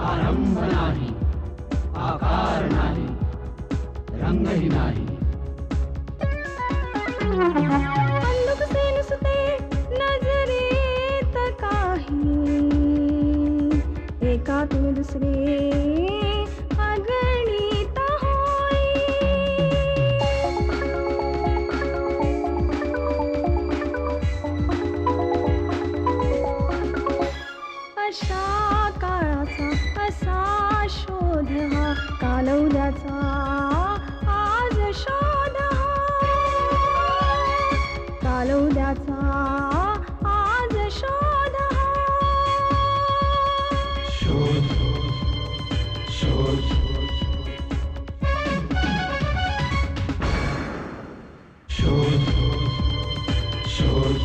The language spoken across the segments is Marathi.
आरंभ नाही, आकार नाही, रंगही नाही. नुकसे नुसते नजरेत काही, एकातून दुसरे अगणित होई. अशा काळाचा असा शोध हा, कालौद्याचा आज शोध हा, कालौद्याचा आज शोध हा. शोध शोध शोध शोध.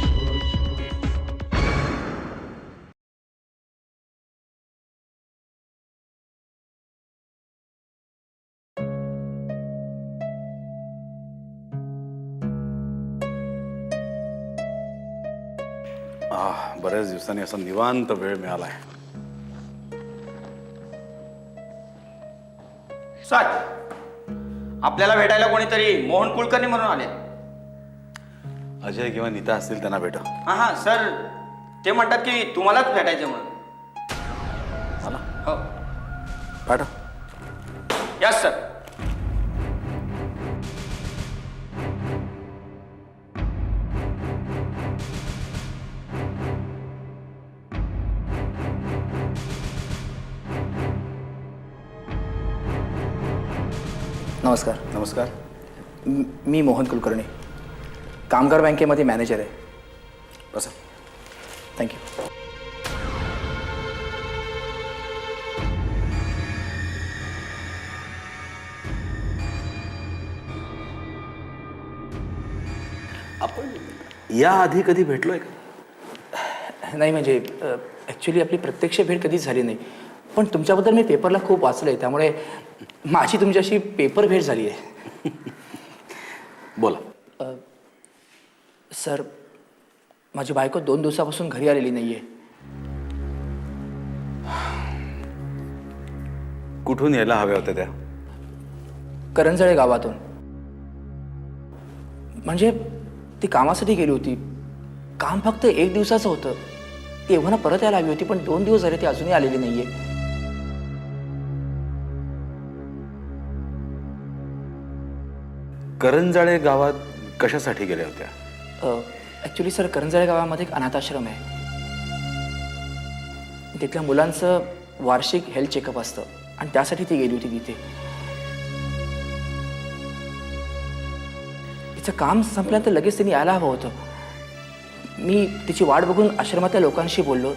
बऱ्याच दिवसांनी असा निवांत वेळ मिळालाय. सर, आपल्याला भेटायला कोणीतरी मोहन कुलकर्णी म्हणून आले. अजय किंवा नीता असतील त्यांना भेटा. हां सर, ते म्हणतात की तुम्हालाच भेटायचं म्हणून. मला हो. पाठव. Yes sir. नमस्कार. नमस्कार. मी मोहन कुलकर्णी, कामगार बँकेमध्ये मॅनेजर आहे. बसा. थँक्यू. आपण याआधी कधी भेटलोय का? नाही म्हणजे ॲक्च्युली आपली प्रत्यक्ष भेट कधीच झाली नाही, पण तुमच्याबद्दल मी पेपरला खूप वाचलं आहे, त्यामुळे माझी तुमच्याशी पेपर भेट झाली आहे. बोला. सर, माझी बायको 2 दिवसापासून घरी आलेली नाही आहे. कुठून यायला हव्या होत्या त्या? करंजळे गावातून. म्हणजे ती कामासाठी गेली होती. काम फक्त 1 दिवसाचं होतं. ती एव्हाना परत यायला हवी होती, पण 2 दिवस झाले ती अजूनही आलेली नाही आहे. करंजाळे गावात कशासाठी गेल्या होत्या? ॲक्च्युली सर, करंजळे गावामध्ये एक अनाथाश्रम आहे. तिथल्या मुलांचं वार्षिक हेल्थ चेकअप असतं आणि त्यासाठी ती गेली होती तिथे. तिचं काम संपल्यानंतर लगेच तिने यायला हवं होतं. मी तिची वाट बघून आश्रमातल्या लोकांशी बोललो,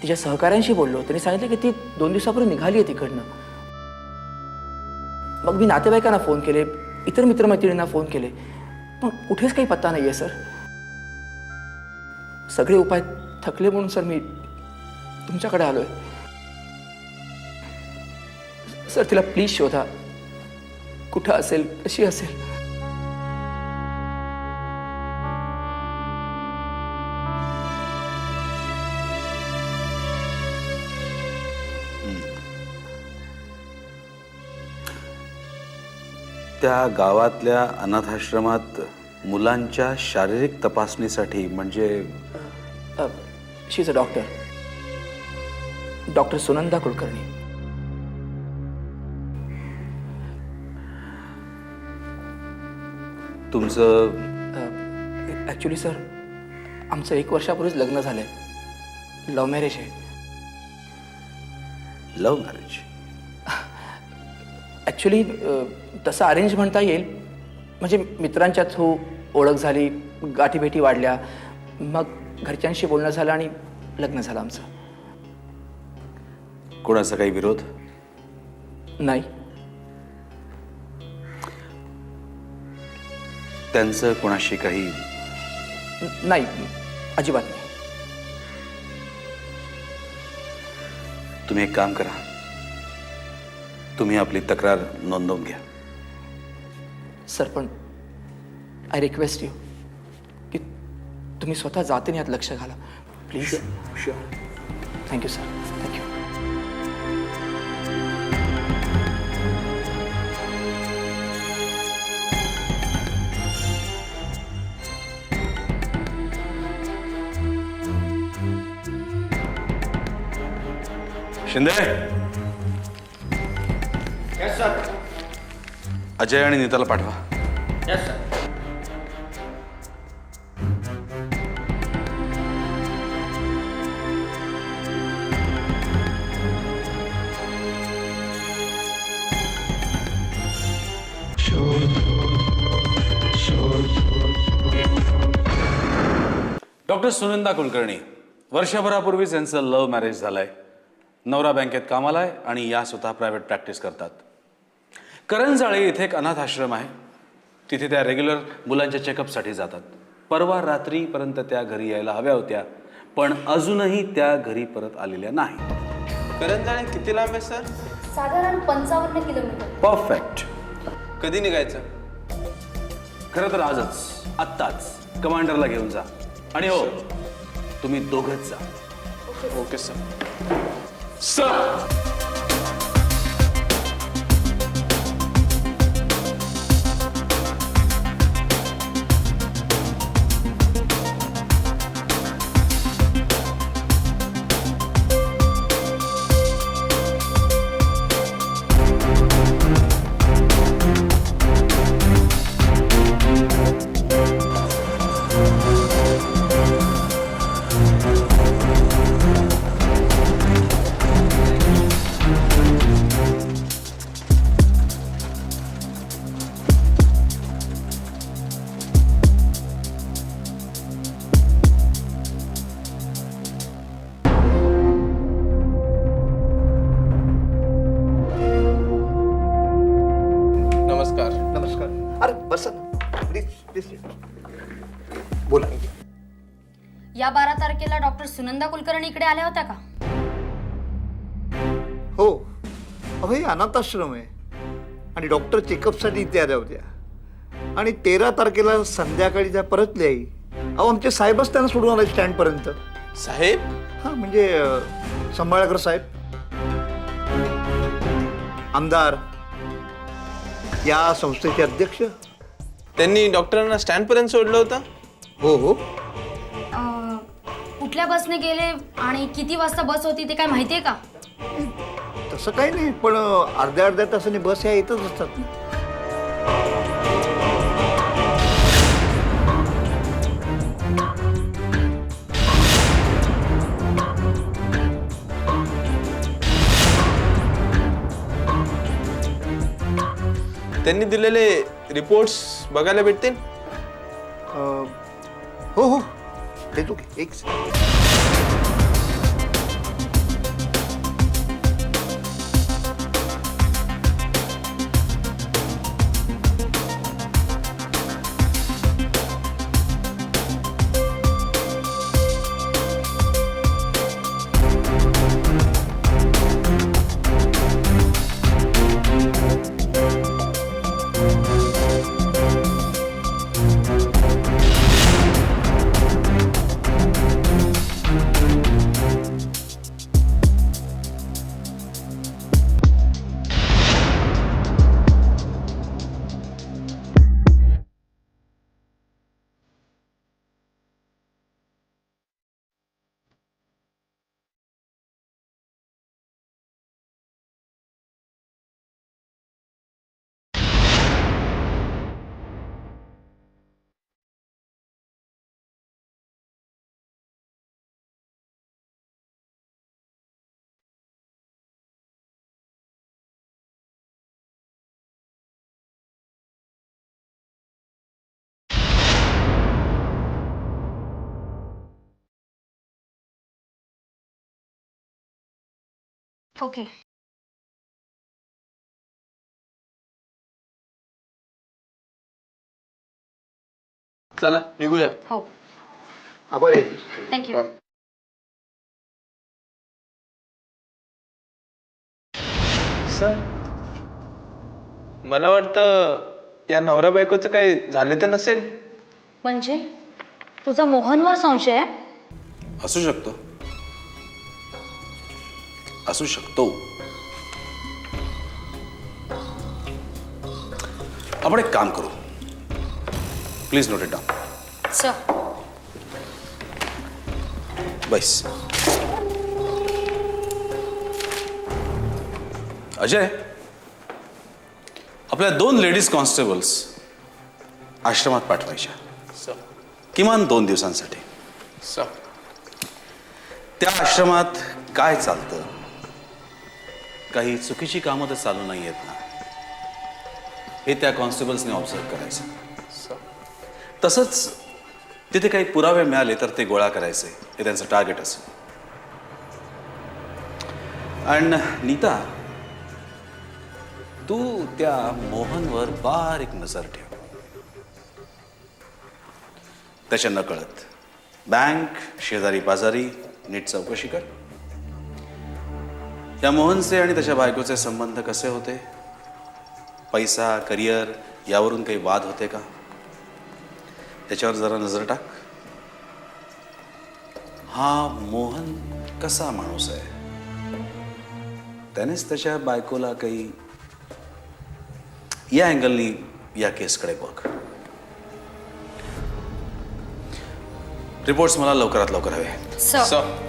तिच्या सहकाऱ्यांशी बोललो. त्यांनी सांगितलं की ती 2 दिवसापूर्वी निघाली आहे तिकडनं. मग मी नातेवाईकांना फोन केले, इतर मित्रमैत्रिणींना फोन केले, पण कुठेच काही पत्ता नाही आहे सर. सगळे उपाय थकले म्हणून सर मी तुमच्याकडे आलोय. सर, तिला प्लीज शोधा. कुठं असेल, कशी असेल. त्या गावातल्या अनाथाश्रमात मुलांच्या शारीरिक तपासणीसाठी म्हणजे she is a doctor, doctor Sunanda Kulkarni. तुमचं ॲक्च्युली सर, आमचं 1 वर्षापूर्वीच लग्न झालं आहे. लव्ह मॅरेज आहे. Love marriage? ॲक्च्युली तसं अरेंज म्हणता येईल. म्हणजे मित्रांच्या थ्रू ओळख झाली, गाठीभेटी वाढल्या, मग घरच्यांशी बोलणं झालं आणि लग्न झालं आमचं. कोणाचा काही विरोध? नाही. त्यांचं कोणाशी काही? नाही, अजिबात नाही. तुम्ही एक काम करा, तुम्ही आपली तक्रार नोंदवून घ्या. सर पण आय रिक्वेस्ट यू की तुम्ही स्वतः जातीने यात लक्ष घाला please. Thank you sir, thank you. Shinde, yes sir. Ajay आणि नीताला पाठवा. Yes sir. शोध शोध डॉक्टर सुनंदा कुलकर्णी, वर्षभरापूर्वीच यांचं लव्ह मॅरेज झालंय. नवरा बँकेत कामाला आहे आणि या स्वतः प्रायव्हेट प्रॅक्टिस करतात. करंजाळे इथे एक अनाथ आश्रम आहे, तिथे त्या रेग्युलर मुलांच्या चेकअपसाठी जातात. परवा रात्रीपर्यंत त्या घरी यायला हव्या होत्या, पण अजूनही त्या घरी परत आलेल्या नाही. करंजाळे किती लांब आहे सर? साधारण 55 किलोमीटर. परफेक्ट. कधी निघायचं? खरं तर आजच, आत्ताच कमांडरला घेऊन जा. आणि हो, तुम्ही दोघंच जा. Okay sir. सर, नमस्कार. नमस्कार. अरे बसा ना, प्लीज प्लीज. बोला. या 12 तारखेला डॉक्टर सुनंदा कुलकर्णी इकडे आल्या होत्या का? हो, अहो हे अनाथ आश्रम आहे आणि डॉक्टर चेकअपसाठी इथे आल्या होत्या. आणि 13 तारखेला संध्याकाळी त्या परतल्याही. अहो आमचे साहेबच त्यांना सोडून आले स्टँडपर्यंत. साहेब? हां म्हणजे संभाळकर साहेब, आमदार, या संस्थेचे अध्यक्ष. त्यांनी डॉक्टरांना स्टँडपर्यंत सोडलं होतं? हो हो. कुठल्या बसने गेले आणि किती वाजता बस होती ते काय माहितीये का? तसं काही नाही, पण अर्ध्या अर्ध्या तासाने बस ह्या येतच असतात ना. त्यांनी दिलेले रिपोर्ट्स बघायला भेटतील? हो हो, देतो की. एक ओके. चला निघूया. हो. आभार आहे. थँक्यू. सर मला वाटतं या नवरा बायकोचं काही झालं तर नसेल. म्हणजे तुझा मोहनवर संशय आहे? असू शकतो, असू शकतो. आपण एक काम करू, please note it down. Sir. बस. अजय, आपल्या 2 लेडीज कॉन्स्टेबल्स आश्रमात पाठवायच्या, किमान 2 दिवसांसाठी. त्या आश्रमात काय चालतं, काही चुकीची कामं तर चालू नाही आहेत ना, हे त्या कॉन्स्टेबल्सने ऑब्झर्व करायचं. तसंच तिथे काही पुरावे मिळाले तर ते गोळा करायचे, हे त्यांचं टार्गेट असेल. आणि नीता, तू त्या मोहनवर बारीक नजर ठेव. त्याच्या नकळत बँक, शेजारी पाजारी नीट चौकशी कर. या मोहनचे आणि त्याच्या बायकोचे संबंध कसे होते, पैसा, करिअर यावरून काही वाद होते का, त्याच्यावर जरा नजर टाक. हा मोहन कसा माणूस आहे, त्यानेच त्याच्या बायकोला काही या अँगलनी या केसकडे बघ. रिपोर्ट्स मला लवकरात लवकर हवे. सर. सर.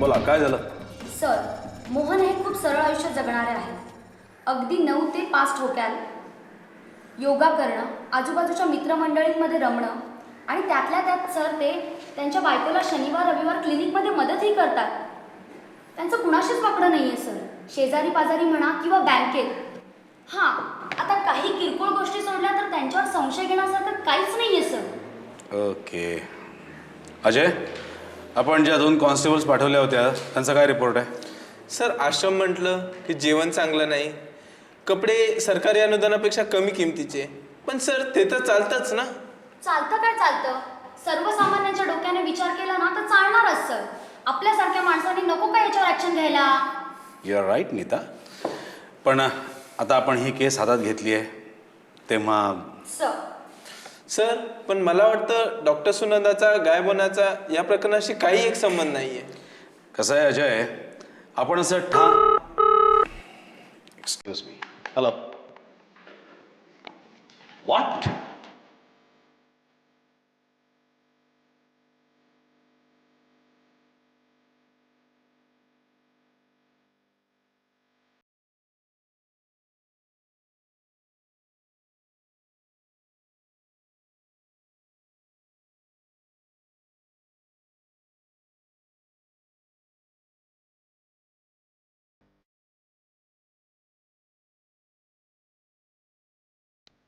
बोला, काय झालं? सर, मोहन हे खूप सरळ आयुष्य जगणारे आहेत. अगदी 9 ते 5 ठोक्याल, योगा करणं, आजूबाजूच्या मित्रमंडळींमध्ये रमणं आणि त्यातल्या त्यात सर ते त्यांच्या बायकोला शनिवार रविवार क्लिनिकमध्ये मदतही करतात. त्यांचं कुणाशीच वाकडं नाही आहे सर, शेजारी पाजारी म्हणा किंवा बँकेत. हां, आता काही किरकोळ गोष्टी सोडल्या तर त्यांच्यावर संशय घेण्यासारखं काहीच नाही आहे सर. ओके. अजय, आपण ज्या 2 कॉन्स्टेबल्स पाठवल्या होत्या त्यांचा काय रिपोर्ट आहे? सर आश्रम म्हटलं की जेवण चांगलं नाही, कपडे सरकारी अनुदानापेक्षा कमी किमतीचे. पण सर ते तर चालतंच ना. चालतं काय चालतं? सर्वसामान्यांच्या डोक्याने विचार केला ना तर चालणारच सर. आपल्यासारख्या माणसांनी नको का याच्यावर ऍक्शन घ्यायला? You are right Neeta. पण आता आपण ही केस हातात घेतली आहे तेव्हा सर सर पण मला वाटतं डॉक्टर सुनंदाचा गायब होण्याचा या प्रकरणाशी काही एक संबंध नाहीये. कसं आहे अजय, आपण असं excuse me. Hello. What?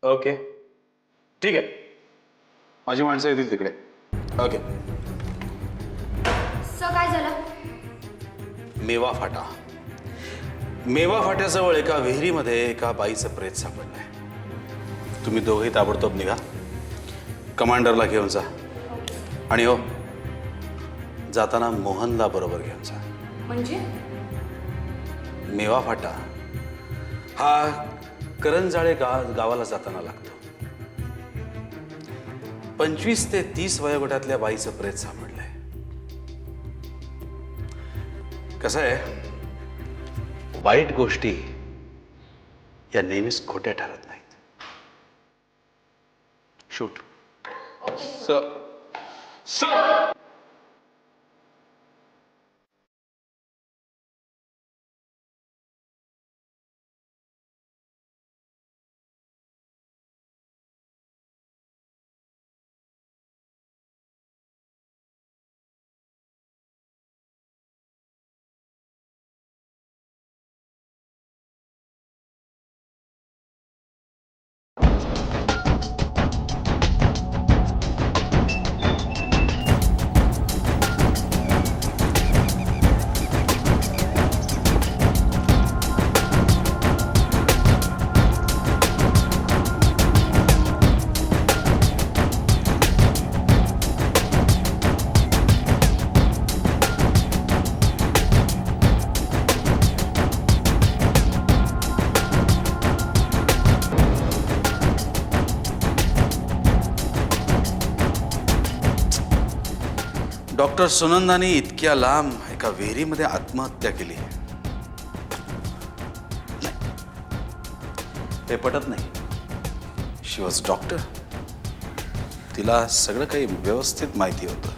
Okay ठीक आहे, माझी माणसं येतील तिकडे. ओके. सर काय झालं? मेवा फाटा. मेवा फाट्याजवळ एका विहिरीमध्ये एका बाईचं प्रेत सापडलंय. तुम्ही दोघेही ताबडतोब निघा, कमांडरला घेऊन जा आणि हो जाताना मोहनला बरोबर घेऊन जा. म्हणजे मेवा फाटा हा करंजाळे गावाला जाताना लागतो. 25 ते 30 वयोगटातल्या बाईचं प्रेत सापडलंय. कसं आहे, वाईट गोष्टी या नेहमीच खोट्या ठरत नाहीत. शूट. सर सर डॉक्टर सुनंदाने इतक्या लांब एका विहिरीमध्ये आत्महत्या केली. हे पटत नाही. शी वॉज डॉक्टर. तिला सगळं काही व्यवस्थित माहिती होतं.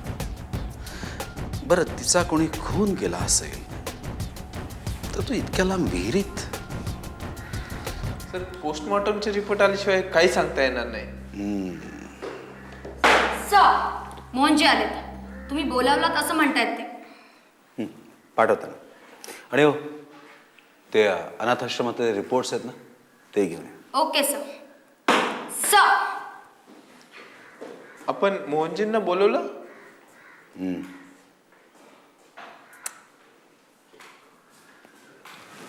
बरं, तिचा कोणी खून केला असेल तर तू इतक्या लांब विहिरीत? सर पोस्टमॉर्टमचे रिपोर्ट आल्याशिवाय काही सांगता येणार नाही. सर मोहनजी आलेत. तुम्ही बोलावलात असं म्हणतायत ते. पाठवताना. आणि हो ते अनाथ आश्रमातले रिपोर्ट्स आहेत ना, ते घेऊन ये. Okay sir. सर आपण मोहनजींना बोलवलं?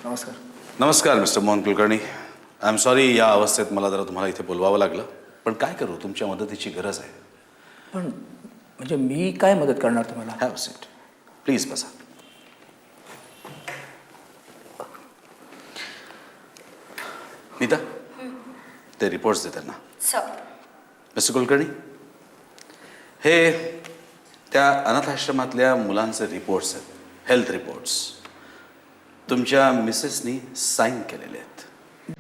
नमस्कार. नमस्कार mister Mohan Kulkarni. I am sorry, या अवस्थेत मला जरा तुम्हाला इथे बोलवावं लागलं. पण काय करू, तुमच्या मदतीची गरज आहे. पण म्हणजे मी काय मदत करणार तुम्हाला? हॅव सीट प्लीज, बसा. नीता, ते रिपोर्ट्स दे त्यांना. सर मिस्टर कुलकर्णी, हे त्या अनाथ आश्रमातल्या मुलांचे रिपोर्ट्स आहेत, हेल्थ रिपोर्ट्स. तुमच्या मिसेसनी साईन केलेले आहेत.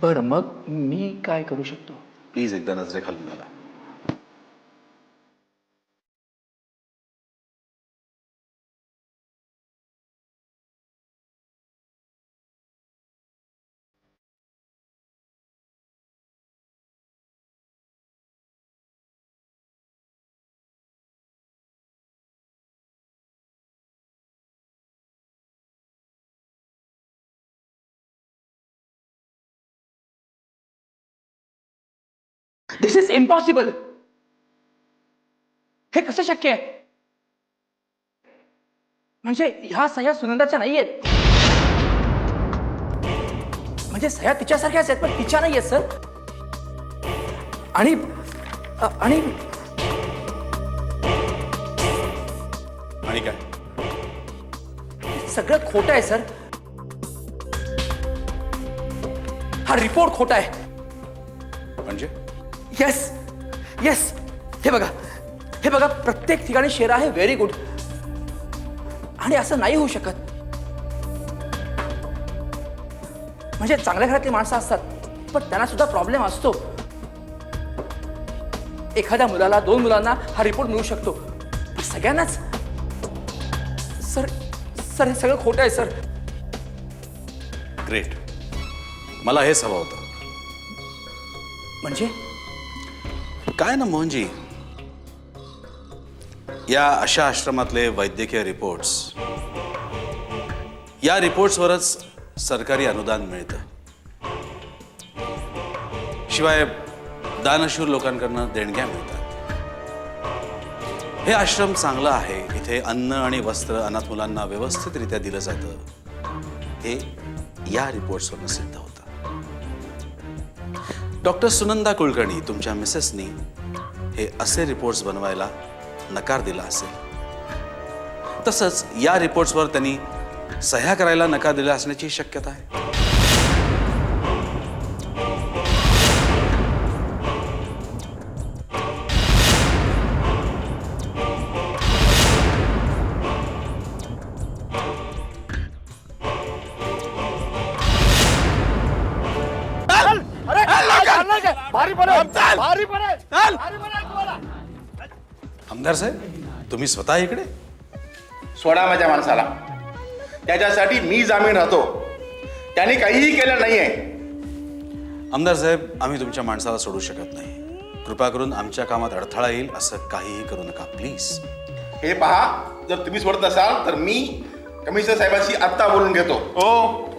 बरं, मग मी काय करू शकतो? प्लीज एकदा नजरे घालून मला. दिस इज इम्पॉसिबल. हे कसं शक्य आहे? म्हणजे ह्या सह्या सुनंदाच्या नाही आहेत. म्हणजे सह्या तिच्यासारख्याच आहेत पण तिच्या नाही आहेत सर. आणि आणि आणि काय? सगळं खोटं आहे सर. हा रिपोर्ट खोटा आहे. म्हणजे येस येस, हे बघा प्रत्येक ठिकाणी शेरा आहे व्हेरी गुड. आणि असं नाही होऊ शकत. म्हणजे चांगल्या घरातली माणसं असतात पण त्यांना सुद्धा प्रॉब्लेम असतो. एखाद्या मुलाला 2 मुलांना हा रिपोर्ट मिळू शकतो पण सगळ्यांनाच. सर सर हे सगळं खोटं आहे सर. ग्रेट, मला हेच हवं होतं. म्हणजे काय ना मोहनजी, या अशा आश्रमातले वैद्यकीय रिपोर्ट्स, या रिपोर्ट्सवरच सरकारी अनुदान मिळतं. शिवाय दानशूर लोकांकडनं देणग्या मिळतात. हे आश्रम चांगलं आहे, इथे अन्न आणि वस्त्र अनाथ मुलांना व्यवस्थितरित्या दिलं जातं, हे या रिपोर्ट्सवरनं सिद्ध होतं. डॉक्टर सुनंदा कुलकर्णी तुमच्या मिसेसनी हे असे रिपोर्ट्स बनवायला नकार दिला असेल. तसंच या रिपोर्ट्सवर त्यांनी सह्या करायला नकार दिला असण्याची शक्यता आहे. आमदार साहेब, तुम्ही स्वतः इकडे? सोडा माझ्या माणसाला. त्याच्यासाठी मी जामीन राहतो. त्यांनी काहीही केलं नाहीये. आमदार साहेब, आम्ही तुमच्या माणसाला सोडू शकत नाही. कृपा करून आमच्या कामात अडथळा येईल असं काहीही करू नका प्लीज. हे पहा, जर तुम्ही सोडत असाल तर मी कमिशनर साहेबांशी आत्ता बोलून घेतो. हो,